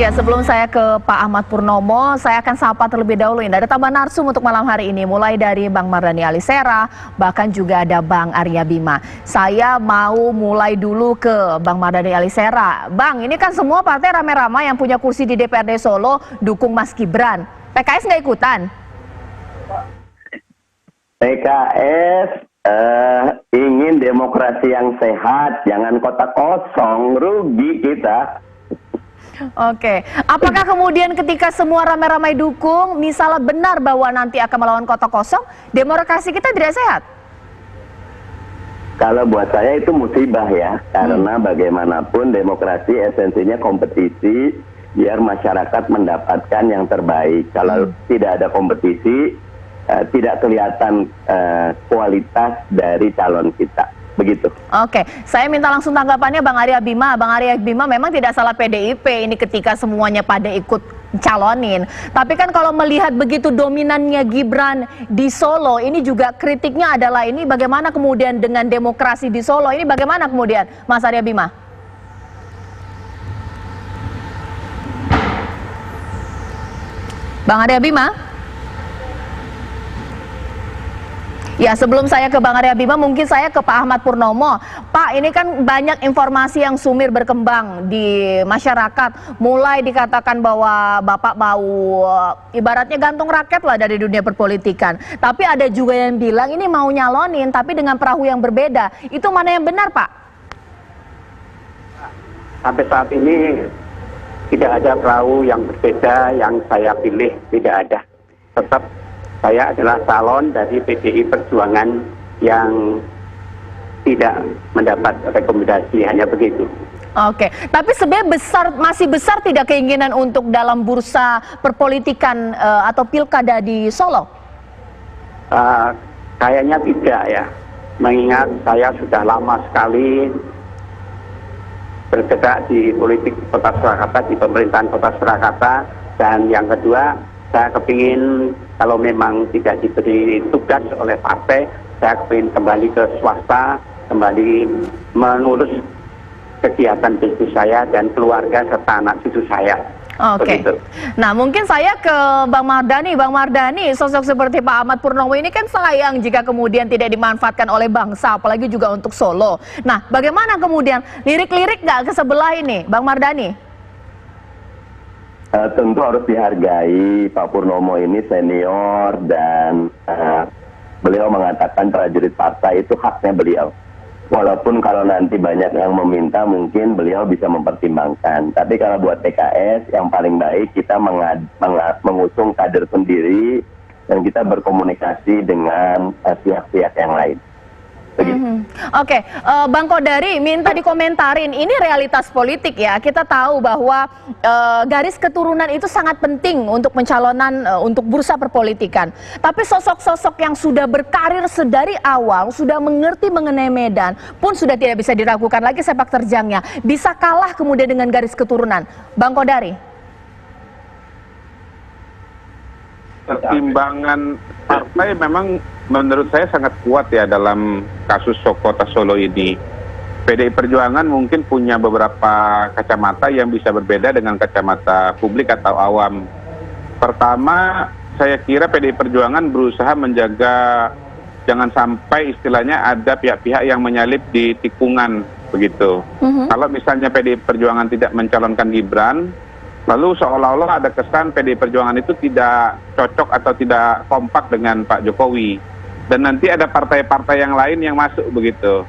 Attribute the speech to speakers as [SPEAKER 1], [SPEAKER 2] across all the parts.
[SPEAKER 1] Ya, sebelum saya ke Pak Ahmad Purnomo, saya akan sapa terlebih dahulu. Ini ada tambah narsum untuk malam hari ini, mulai dari Bang Mardhani Alisera, bahkan juga ada Bang Arya Bima. Saya mau mulai dulu ke Bang Mardhani Alisera. Bang, ini kan semua partai ramai-ramai yang punya kursi di DPRD Solo dukung Mas Gibran. PKS nggak ikutan?
[SPEAKER 2] PKS ingin demokrasi yang sehat, jangan kotak kosong, rugi kita.
[SPEAKER 1] Oke, apakah kemudian ketika semua ramai-ramai dukung, misalnya benar bahwa nanti akan melawan kotak kosong, demokrasi kita tidak sehat?
[SPEAKER 2] Kalau buat saya itu musibah ya, karena bagaimanapun demokrasi esensinya kompetisi, biar masyarakat mendapatkan yang terbaik. Kalau tidak ada kompetisi, tidak kelihatan kualitas dari calon kita. Begitu.
[SPEAKER 1] Oke, saya minta langsung tanggapannya Bang Arya Bima. Bang Arya Bima, memang tidak salah PDIP ini ketika semuanya pada ikut calonin. Tapi kan kalau melihat begitu dominannya Gibran di Solo, ini juga kritiknya adalah ini bagaimana kemudian dengan demokrasi di Solo, ini bagaimana kemudian Mas Arya Bima? Bang Arya Bima? Ya, sebelum saya ke Bang Arya Bima, mungkin saya ke Pak Ahmad Purnomo. Pak, ini kan banyak informasi yang sumir berkembang di masyarakat. Mulai dikatakan bahwa Bapak mau ibaratnya gantung raket lah dari dunia perpolitikan. Tapi ada juga yang bilang ini mau nyalonin tapi dengan perahu yang berbeda. Itu mana yang benar, Pak?
[SPEAKER 3] Sampai saat ini tidak ada perahu yang berbeda yang saya pilih, tidak ada. Tetap saya adalah calon dari PDI Perjuangan yang tidak mendapat rekomendasi, hanya begitu.
[SPEAKER 1] Oke, tapi sebenarnya masih besar tidak keinginan untuk dalam bursa perpolitikan atau pilkada di Solo?
[SPEAKER 3] Kayaknya tidak ya, mengingat saya sudah lama sekali bergerak di politik Kota Surakarta, di pemerintahan Kota Surakarta, dan yang kedua, saya kepingin kalau memang tidak diberi tugas oleh partai, saya kepingin kembali ke swasta, kembali mengurus kegiatan bisnis saya dan keluarga serta anak cucu saya.
[SPEAKER 1] Oke. Nah, mungkin saya ke Bang Mardhani. Bang Mardhani, sosok seperti Pak Ahmad Purnomo ini kan sayang jika kemudian tidak dimanfaatkan oleh bangsa, apalagi juga untuk Solo. Nah, bagaimana kemudian lirik-lirik nggak ke sebelah ini, Bang Mardhani?
[SPEAKER 2] Tentu harus dihargai, Pak Purnomo ini senior dan beliau mengatakan prajurit partai itu haknya beliau. Walaupun kalau nanti banyak yang meminta mungkin beliau bisa mempertimbangkan. Tapi kalau buat PKS yang paling baik kita mengusung kader sendiri dan kita berkomunikasi dengan pihak-pihak yang lain.
[SPEAKER 1] Oke, Bang Kodari minta dikomentarin, ini realitas politik ya, kita tahu bahwa garis keturunan itu sangat penting untuk pencalonan untuk bursa perpolitikan. Tapi sosok-sosok yang sudah berkarir sedari awal, sudah mengerti mengenai medan, pun sudah tidak bisa diragukan lagi sepak terjangnya, bisa kalah kemudian dengan garis keturunan. Bang Kodari?
[SPEAKER 4] Pertimbangan partai memang menurut saya sangat kuat ya dalam kasus Kota Solo ini. PDI Perjuangan mungkin punya beberapa kacamata yang bisa berbeda dengan kacamata publik atau awam. Pertama, saya kira PDI Perjuangan berusaha menjaga jangan sampai istilahnya ada pihak-pihak yang menyalip di tikungan begitu. Kalau misalnya PDI Perjuangan tidak mencalonkan Gibran, lalu seolah-olah ada kesan PDI Perjuangan itu tidak cocok atau tidak kompak dengan Pak Jokowi. Dan nanti ada partai-partai yang lain yang masuk begitu.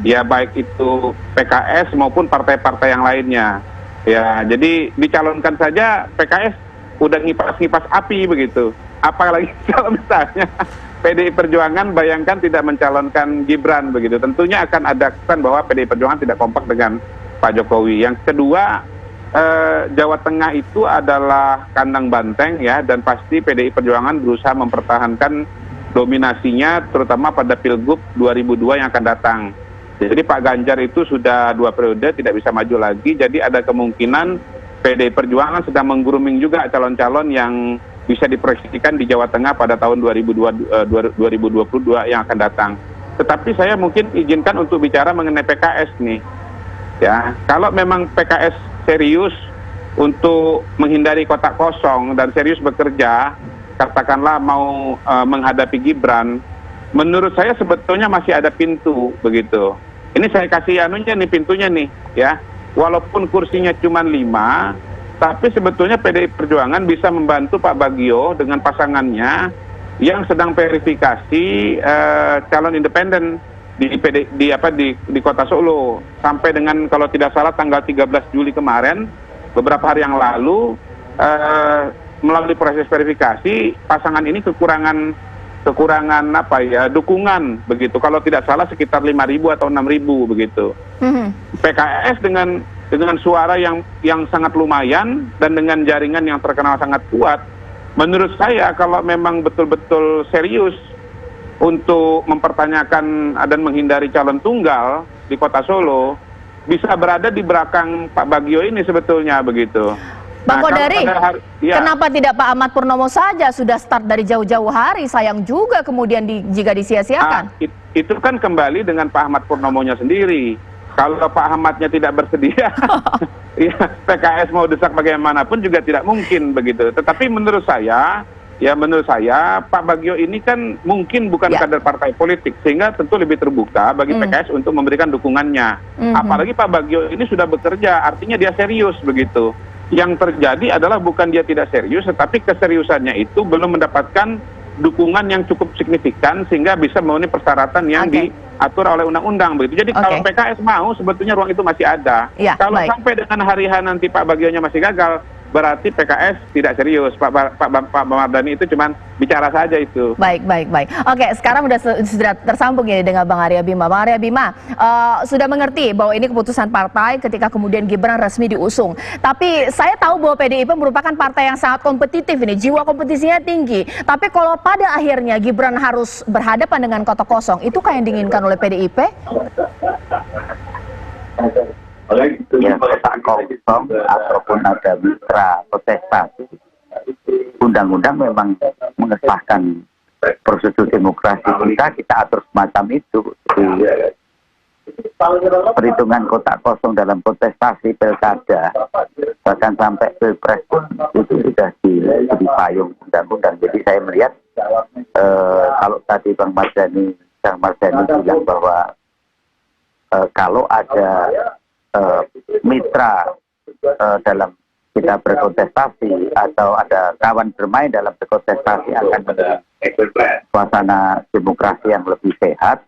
[SPEAKER 4] Ya baik itu PKS maupun partai-partai yang lainnya. Ya jadi dicalonkan saja PKS udah ngipas-ngipas api begitu. Apalagi kalau misalnya PDI Perjuangan bayangkan tidak mencalonkan Gibran begitu. Tentunya akan ada kesan bahwa PDI Perjuangan tidak kompak dengan Pak Jokowi. Yang kedua, Jawa Tengah itu adalah kandang banteng ya, dan pasti PDI Perjuangan berusaha mempertahankan dominasinya terutama pada Pilgub 2002 yang akan datang. Jadi Pak Ganjar itu sudah 2 periode tidak bisa maju lagi, jadi ada kemungkinan PDI Perjuangan sedang menggrooming juga calon-calon yang bisa diproyeksikan di Jawa Tengah pada tahun 2022 yang akan datang. Tetapi saya mungkin izinkan untuk bicara mengenai PKS nih. Ya, kalau memang PKS serius untuk menghindari kotak kosong dan serius bekerja, katakanlah mau menghadapi Gibran, menurut saya sebetulnya masih ada pintu begitu. Ini saya kasih anunya nih, pintunya nih ya. Walaupun kursinya cuma 5, tapi sebetulnya PDI Perjuangan bisa membantu Pak Bagio dengan pasangannya yang sedang verifikasi calon independen di Kota Solo sampai dengan kalau tidak salah tanggal 13 Juli kemarin, beberapa hari yang lalu, melalui proses verifikasi pasangan ini kekurangan dukungan begitu. Kalau tidak salah sekitar 5.000 atau 6.000 begitu. PKS dengan suara yang sangat lumayan dan dengan jaringan yang terkenal sangat kuat, menurut saya kalau memang betul-betul serius untuk mempertanyakan dan menghindari calon tunggal di Kota Solo, bisa berada di belakang Pak Bagio ini sebetulnya begitu.
[SPEAKER 1] Bang Kodari,
[SPEAKER 4] ya.
[SPEAKER 1] Kenapa tidak Pak Ahmad Purnomo saja sudah start dari jauh-jauh hari? Sayang juga kemudian jika disia-siakan.
[SPEAKER 4] Itu kan kembali dengan Pak Ahmad Purnomonya sendiri. Kalau Pak Ahmadnya tidak bersedia, ya, PKS mau desak bagaimanapun juga tidak mungkin begitu. Tetapi menurut saya Pak Bagio ini kan mungkin bukan kader partai politik, sehingga tentu lebih terbuka bagi PKS untuk memberikan dukungannya. Apalagi Pak Bagio ini sudah bekerja, artinya dia serius begitu. Yang terjadi adalah bukan dia tidak serius, tetapi keseriusannya itu belum mendapatkan dukungan yang cukup signifikan sehingga bisa memenuhi persyaratan yang diatur oleh undang-undang begitu. Jadi kalau PKS mau, sebetulnya ruang itu masih ada. Kalau sampai dengan hari H nanti Pak Bagionya masih gagal, berarti PKS tidak serius. Pak Mardhani itu cuma bicara saja itu.
[SPEAKER 1] Baik. Oke, sekarang sudah tersambung ya dengan Bang Arya Bima. Bang Arya Bima sudah mengerti bahwa ini keputusan partai ketika kemudian Gibran resmi diusung. Tapi saya tahu bahwa PDIP merupakan partai yang sangat kompetitif ini, jiwa kompetisinya tinggi. Tapi kalau pada akhirnya Gibran harus berhadapan dengan kotak kosong, itukah yang diinginkan oleh PDIP?
[SPEAKER 5] Ya, kotak kosong ataupun ada mitra kontestasi, undang-undang memang mengesahkan prosedur demokrasi kita atur semacam itu. Perhitungan kotak kosong dalam kontestasi pilkada bahkan sampai pilpres pun itu sudah di payung undang-undang. Jadi saya melihat kalau tadi Bang Mardhani bilang bahwa kalau ada mitra dalam kita berkontestasi atau ada kawan bermain dalam berkontestasi akan menjadi suasana demokrasi yang lebih sehat.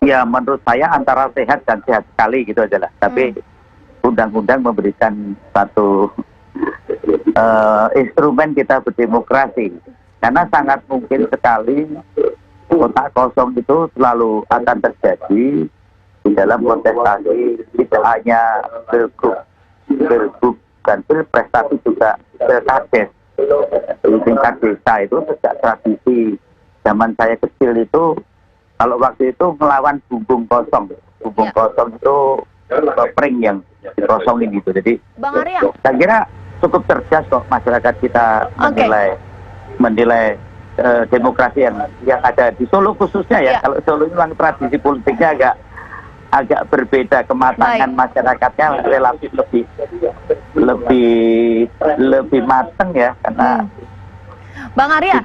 [SPEAKER 5] Ya menurut saya antara sehat dan sehat sekali gitu aja lah. Tapi undang-undang memberikan satu instrumen kita berdemokrasi. Karena sangat mungkin sekali kotak kosong itu selalu akan terjadi di dalam kontestasi, tidak hanya pilgub dan pilpres, tapi juga pilkades. Di tingkat desa itu sejak tradisi zaman saya kecil itu, kalau waktu itu melawan bumbung kosong. Bumbung kosong itu pring yang dikosongin gitu. Jadi
[SPEAKER 1] Bang Arya,
[SPEAKER 5] saya kira cukup cerdas kok masyarakat kita menilai demokrasi yang ada di Solo khususnya ya. Kalau Solo ini memang tradisi politiknya agak berbeda, kematangan masyarakatnya relatif lebih matang ya, karena
[SPEAKER 1] Bang Arya,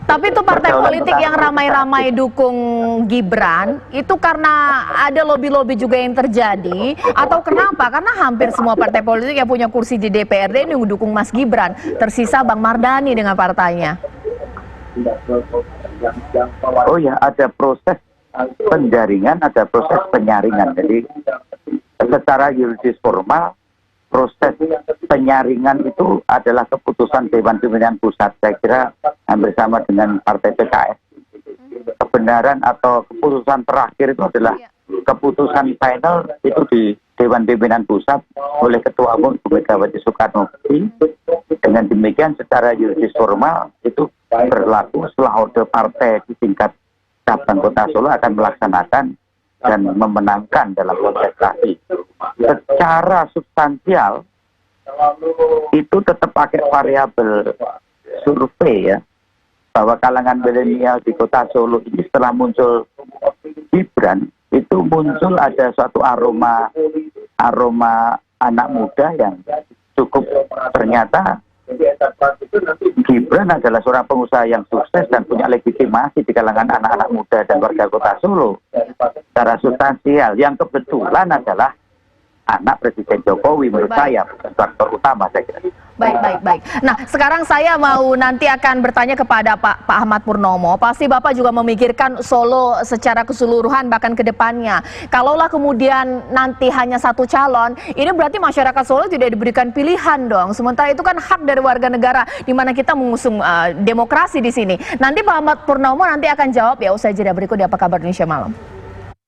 [SPEAKER 1] tapi itu partai politik yang ramai-ramai dukung Gibran itu karena ada lobby-lobby juga yang terjadi atau kenapa? Karena hampir semua partai politik yang punya kursi di DPRD ini mendukung Mas Gibran, tersisa Bang Mardhani dengan partainya.
[SPEAKER 5] Oh ya, ada proses penjaringan, ada proses penyaringan. Jadi secara yuridis formal proses penyaringan itu adalah keputusan Dewan Pimpinan Pusat. Saya kira hampir sama dengan Partai PKS. Kebenaran atau keputusan terakhir itu adalah keputusan final itu di Dewan Pimpinan Pusat oleh Ketua Umum Bu Megawati Soekarno Putri. Dengan demikian secara yuridis formal itu berlaku setelah order partai di tingkat cabang Kota Solo akan melaksanakan dan memenangkan dalam kontestasi. Secara substansial itu tetap pakai variabel survei ya, bahwa kalangan milenial di Kota Solo ini setelah muncul Gibran itu muncul ada suatu aroma anak muda yang ternyata Gibran adalah seorang pengusaha yang sukses dan punya legitimasi di kalangan anak-anak muda dan warga kota Solo secara substansial, yang kebetulan adalah anak Presiden Jokowi. Menurut saya bukan faktor utama, saya kira.
[SPEAKER 1] Baik. Nah, sekarang saya mau nanti akan bertanya kepada Pak Ahmad Purnomo. Pasti Bapak juga memikirkan Solo secara keseluruhan bahkan ke depannya. Kalaulah kemudian nanti hanya satu calon, ini berarti masyarakat Solo tidak diberikan pilihan dong. Sementara itu kan hak dari warga negara di mana kita mengusung demokrasi di sini. Nanti Pak Ahmad Purnomo nanti akan jawab ya usai jeda berikut di Apa Kabar Indonesia Malam.